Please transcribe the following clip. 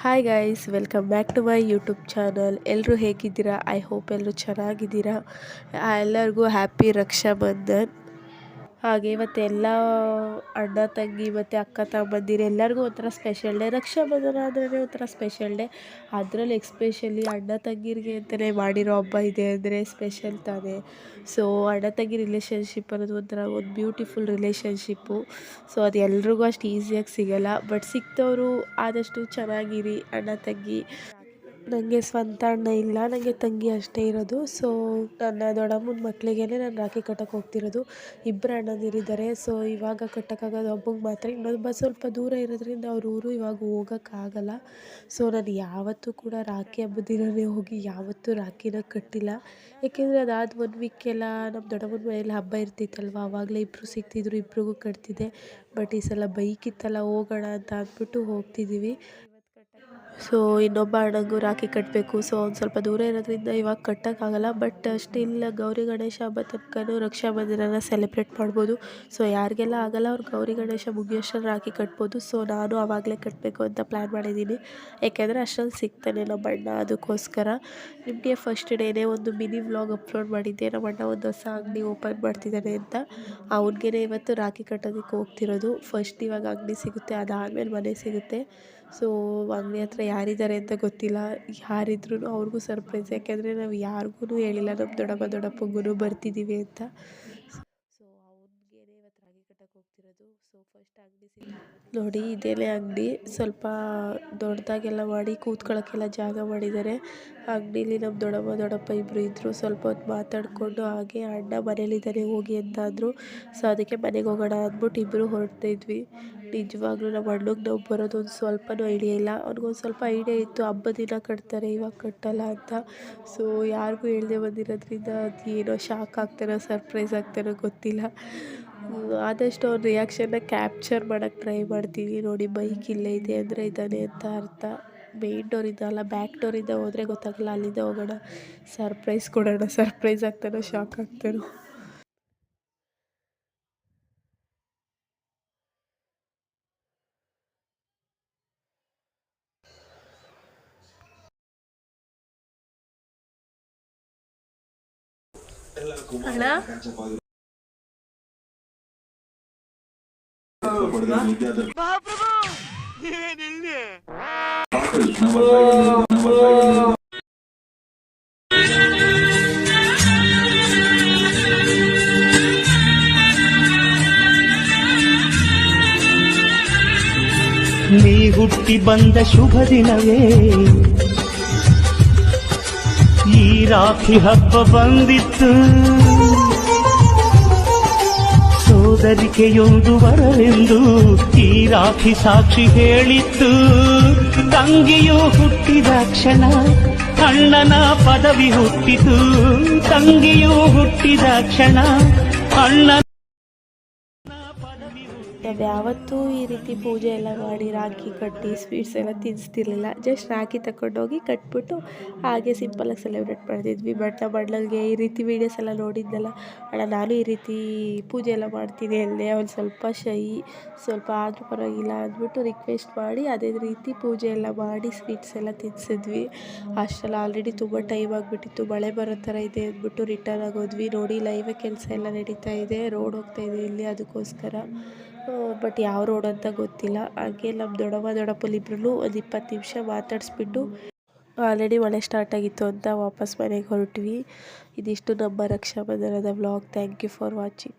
Hi guys, welcome back to my YouTube channel. ಎಲ್ಲರೂ ಹೇಗಿದ್ದೀರಾ? I hope ಎಲ್ಲರೂ ಚೆನ್ನಾಗಿದ್ದೀರಾ. ಎಲ್ಲರಿಗೂ ಹ್ಯಾಪಿ ರಕ್ಷಾಬಂಧನ್. ಹಾಗೆ ಇವತ್ತು ಎಲ್ಲ ಅಣ್ಣ ತಂಗಿ ಮತ್ತು ಅಕ್ಕ ತಮ್ಮಂದಿರು ಎಲ್ಲರಿಗೂ ಒಂಥರ ಸ್ಪೆಷಲ್ ಡೇ. ರಕ್ಷಾಬಂಧನ ಅಂದ್ರೆ ಒಂಥರ ಸ್ಪೆಷಲ್ ಡೇ. ಅದರಲ್ಲಿ ಎಕ್ಸ್ಪೆಷಲಿ ಅಣ್ಣ ತಂಗಿರಿಗೆ ಅಂತಲೇ ಮಾಡಿರೋ ಹಬ್ಬ ಇದೆ ಅಂದರೆ ಸ್ಪೆಷಲ್ ತಾನೇ. ಸೊ ಅಣ್ಣ ತಂಗಿ ರಿಲೇಷನ್ಶಿಪ್ ಅನ್ನೋದು ಒಂದು ಬ್ಯೂಟಿಫುಲ್ ರಿಲೇಷನ್ಶಿಪ್ಪು. ಸೊ ಅದು ಎಲ್ರಿಗೂ ಅಷ್ಟು ಈಸಿಯಾಗಿ ಸಿಗೋಲ್ಲ. ಬಟ್ ಸಿಕ್ತವರು ಆದಷ್ಟು ಚೆನ್ನಾಗಿರಿ ಅಣ್ಣ ತಂಗಿ. ನನಗೆ ಸ್ವಂತ ಅಣ್ಣ ಇಲ್ಲ, ನನಗೆ ತಂಗಿ ಅಷ್ಟೇ ಇರೋದು. ಸೊ ನನ್ನ ದೊಡ್ಡಮ್ಮನ ಮಕ್ಕಳಿಗೆ ನಾನು ರಾಖಿ ಕಟ್ಟಕ್ಕೆ ಹೋಗ್ತಿರೋದು. ಇಬ್ಬರು ಅಣ್ಣಂದಿರಿದ್ದಾರೆ. ಸೊ ಇವಾಗ ಕಟ್ಟೋಕ್ಕಾಗೋದು ಒಬ್ಬಂಗೆ ಮಾತ್ರ. ಇನ್ನೊಬ್ಬ ಸ್ವಲ್ಪ ದೂರ ಇರೋದ್ರಿಂದ ಅವ್ರ ಊರು ಇವಾಗ ಹೋಗೋಕ್ಕಾಗಲ್ಲ. ಸೊ ನಾನು ಯಾವತ್ತೂ ಕೂಡ ರಾಖಿ ಹಬ್ಬದ ದಿನವೇ ಹೋಗಿ ಯಾವತ್ತೂ ರಾಖಿನ ಕಟ್ಟಿಲ್ಲ. ಏಕೆಂದರೆ ಅದಾದ 1 ವೀಕೆಲ್ಲ ನಮ್ಮ ದೊಡ್ಡಮ್ಮನ ಮನೇಲಿ ಹಬ್ಬ ಇರ್ತಿತ್ತಲ್ವ, ಆವಾಗಲೇ ಇಬ್ಬರು ಸಿಗ್ತಿದ್ರು, ಇಬ್ರಿಗೂ ಕಟ್ತಿದ್ದೆ. ಬಟ್ ಈ ಸಲ ಬೈಕ್ ಇತ್ತಲ್ಲ, ಹೋಗೋಣ ಅಂತ ಅಂದ್ಬಿಟ್ಟು ಹೋಗ್ತಿದ್ದೀವಿ. ಸೊ ಇನ್ನೊಬ್ಬ ಅಣ್ಣಂಗೂ ರಾಖಿ ಕಟ್ಟಬೇಕು. ಸೊ ಒಂದು ಸ್ವಲ್ಪ ದೂರ ಇರೋದ್ರಿಂದ ಇವಾಗ ಕಟ್ಟೋಕ್ಕಾಗಲ್ಲ. ಬಟ್ ಸ್ಟಿಲ್ ಗೌರಿ ಗಣೇಶ ಹಬ್ಬ ತನಕನೂ ರಕ್ಷಾಬಂಧನನ ಸೆಲೆಬ್ರೇಟ್ ಮಾಡ್ಬೋದು. ಸೊ ಯಾರಿಗೆಲ್ಲ ಆಗಲ್ಲ ಅವ್ರು ಗೌರಿ ಗಣೇಶ ಮುಗಿಯೋಷ್ಟರಲ್ಲಿ ರಾಖಿ ಕಟ್ಬೋದು. ಸೊ ನಾನು ಆವಾಗಲೇ ಕಟ್ಟಬೇಕು ಅಂತ ಪ್ಲ್ಯಾನ್ ಮಾಡಿದ್ದೀನಿ. ಯಾಕೆಂದರೆ ಅಷ್ಟರಲ್ಲಿ ಸಿಗ್ತಾನೆ ನಮ್ಮ ಅಣ್ಣ. ಅದಕ್ಕೋಸ್ಕರ ನಿಮಗೆ ಫಸ್ಟ್ ಡೇನೇ ಒಂದು ಮಿನಿ ವ್ಲಾಗ್ ಅಪ್ಲೋಡ್ ಮಾಡಿದ್ದೆ. ನಮ್ಮ ಅಣ್ಣ ಒಂದು ಹೊಸ ಅಂಗಡಿ ಓಪನ್ ಮಾಡ್ತಿದ್ದಾನೆ ಅಂತ. ಅವ್ನಿಗೆ ಇವತ್ತು ರಾಖಿ ಕಟ್ಟೋದಕ್ಕೆ ಹೋಗ್ತಿರೋದು. ಫಸ್ಟ್ ಇವಾಗ ಅಂಗಡಿ ಸಿಗುತ್ತೆ, ಅದಾದಮೇಲೆ ಮನೆ ಸಿಗುತ್ತೆ. ಸೊ ಅಂಗಡಿ ಹತ್ರ ಯಾರಿದ್ದಾರೆ ಅಂತ ಗೊತ್ತಿಲ್ಲ. ಯಾರಿದ್ರೂ ಅವ್ರಿಗೂ ಸರ್ಪ್ರೈಸ್. ಯಾಕೆಂದರೆ ನಾವು ಯಾರಿಗೂ ಹೇಳಿಲ್ಲ ನಮ್ಮ ದೊಡ್ಡಪ್ಪಂಗೂ ಬರ್ತಿದ್ದೀವಿ ಅಂತ. ಸೊ ಅವ್ನಿಗೇನೆ ಇವತ್ತು ರಾಗಿ ಕಟ್ಟಕ್ಕೆ ಹೋಗ್ತಿರೋದು. ಸೊ ಫಸ್ಟ್ ಅಂಗಡಿ ನೋಡಿ, ಇದೇನೇ ಅಂಗಡಿ. ಸ್ವಲ್ಪ ದೊಡ್ಡದಾಗೆಲ್ಲ ಮಾಡಿ ಕೂತ್ಕೊಳ್ಳೋಕ್ಕೆಲ್ಲ ಜಾಗ ಮಾಡಿದ್ದಾರೆ. ಅಂಗಡೀಲಿ ನಮ್ಮ ದೊಡ್ಡಪ್ಪ ಇಬ್ಬರು ಇದ್ದರು. ಸ್ವಲ್ಪ ಹೊತ್ತು ಮಾತಾಡಿಕೊಂಡು ಹಾಗೆ ಅಣ್ಣ ಮನೇಲಿದ್ದಾನೆ ಹೋಗಿ ಅಂತ ಅಂದರು. ಸೊ ಅದಕ್ಕೆ ಮನೆಗೆ ಹೋಗೋಣ ಅಂದ್ಬಿಟ್ಟು ಇಬ್ಬರು ಹೊರಟಿದ್ವಿ. ನಿಜವಾಗ್ಲೂ ನಮ್ಮ ಅಣ್ಣಗೆ ನಾವು ಬರೋದು ಒಂದು ಸ್ವಲ್ಪನೂ ಐಡಿಯಾ ಇಲ್ಲ. ಅವ್ನಿಗೊಂದು ಸ್ವಲ್ಪ ಐಡಿಯಾ ಇತ್ತು ಹಬ್ಬದ ದಿನ ಕಟ್ತಾರೆ, ಇವಾಗ ಕಟ್ಟಲ್ಲ ಅಂತ. ಸೊ ಯಾರಿಗೂ ಹೇಳ್ದೆ ಬಂದಿರೋದ್ರಿಂದ ಅದು ಏನೋ ಶಾಕ್ ಆಗ್ತಾನೋ ಸರ್ಪ್ರೈಸ್ ಆಗ್ತಾನೋ ಗೊತ್ತಿಲ್ಲ. ಆದಷ್ಟು ಅವ್ರ ರಿಯಾಕ್ಷನ್ನ ಕ್ಯಾಪ್ಚರ್ ಮಾಡೋಕ್ಕೆ ಟ್ರೈ ಮಾಡ್ತೀವಿ. ನೋಡಿ, ಬೈಕ್ ಇಲ್ಲೇ ಇದೆ ಅಂದರೆ ಇದ್ದಾನೆ ಅಂತ ಅರ್ಥ. ಮೇನ್ ಡೋರಿಂದ ಅಲ್ಲ, ಬ್ಯಾಕ್ ಡೋರಿಂದ ಹೋದರೆ ಗೊತ್ತಾಗಲ್ಲ. ಅಲ್ಲಿಂದ ಹೋಗೋಣ, ಸರ್ಪ್ರೈಸ್ ಕೊಡೋಣ. ಸರ್ಪ್ರೈಸ್ ಆಗ್ತಾನೋ ಶಾಕ್ ಆಗ್ತಾನೋ. ಅಣ್ಣ ನೀ ಹುಟ್ಟಿ ಬಂದ ಶುಭ ದಿನವೇ ಈ ರಾಖಿ ಹಬ್ಬ ಬಂದಿತ್ತು. ಸೋದರಿಕೆಯೊಂದು ವರವೆಂದು ಈ ರಾಖಿ ಸಾಕ್ಷಿ ಹೇಳಿತ್ತು. ತಂಗಿಯು ಹುಟ್ಟಿದ ಕ್ಷಣ ಅಣ್ಣನ ಪದವಿ ಹುಟ್ಟಿತು. ತಂಗಿಯು ಹುಟ್ಟಿದ ಕ್ಷಣ ಅಣ್ಣ. ನಾವು ಯಾವತ್ತೂ ಈ ರೀತಿ ಪೂಜೆ ಎಲ್ಲ ಮಾಡಿ ರಾಖಿ ಕಟ್ಟಿ ಸ್ವೀಟ್ಸ್ ಎಲ್ಲ ತಿನ್ನಿಸ್ತಿರ್ಲಿಲ್ಲ. ಜಸ್ಟ್ ರಾಖಿ ತಗೊಂಡೋಗಿ ಕಟ್ಬಿಟ್ಟು ಹಾಗೆ ಸಿಂಪಲಾಗಿ ಸೆಲೆಬ್ರೇಟ್ ಮಾಡ್ತಿದ್ವಿ. ಬಟ್ ನಮ್ಮ ಅಣ್ಣನಿಗೆ ಈ ರೀತಿ ವೀಡಿಯೋಸ್ ಎಲ್ಲ ನೋಡಿದ್ನಲ್ಲ, ಅಣ್ಣ ನಾನು ಈ ರೀತಿ ಪೂಜೆ ಎಲ್ಲ ಮಾಡ್ತೀನಿ ಅಲ್ಲೇ. ಅವ್ನು ಸ್ವಲ್ಪ ಶೈ, ಸ್ವಲ್ಪ ಆದರೂ ಪರವಾಗಿಲ್ಲ ಅಂದ್ಬಿಟ್ಟು ರಿಕ್ವೆಸ್ಟ್ ಮಾಡಿ ಅದೇ ರೀತಿ ಪೂಜೆ ಎಲ್ಲ ಮಾಡಿ ಸ್ವೀಟ್ಸ್ ಎಲ್ಲ ತಿನ್ನಿಸಿದ್ವಿ. ಅಷ್ಟೆಲ್ಲ ಆಲ್ರೆಡಿ ತುಂಬ ಟೈಮ್ ಆಗಿಬಿಟ್ಟಿತ್ತು. ಮಳೆ ಬರೋ ಥರ ಇದೆ ಅಂದ್ಬಿಟ್ಟು ರಿಟರ್ನ್ ಆಗೋದ್ವಿ. ನೋಡಿ, ಲೈವೇ ಕೆಲಸ ಎಲ್ಲ ನಡೀತಾ ಇದೆ, ರೋಡ್ ಹೋಗ್ತಾ ಇದೆ ಇಲ್ಲಿ, ಅದಕ್ಕೋಸ್ಕರ. ಬಟ್ ಯಾವ ರೋಡ್ ಅಂತ ಗೊತ್ತಿಲ್ಲ. ಹಾಗೆ ನಮ್ಮ ದೊಡ್ಡಪ್ಪಲಿಬ್ರು ಒಂದು 20 ನಿಮಿಷ ಮಾತಾಡಿಸ್ಬಿಟ್ಟು ಆಲ್ರೆಡಿ ಮಳೆ ಸ್ಟಾರ್ಟ್ ಆಗಿತ್ತು ಅಂತ ವಾಪಸ್ ಮನೆಗೆ ಹೊರಟ್ವಿ. ಇದಿಷ್ಟು ನಮ್ಮ ರಕ್ಷಾಬಂಧನದ vlog. Thank you for watching.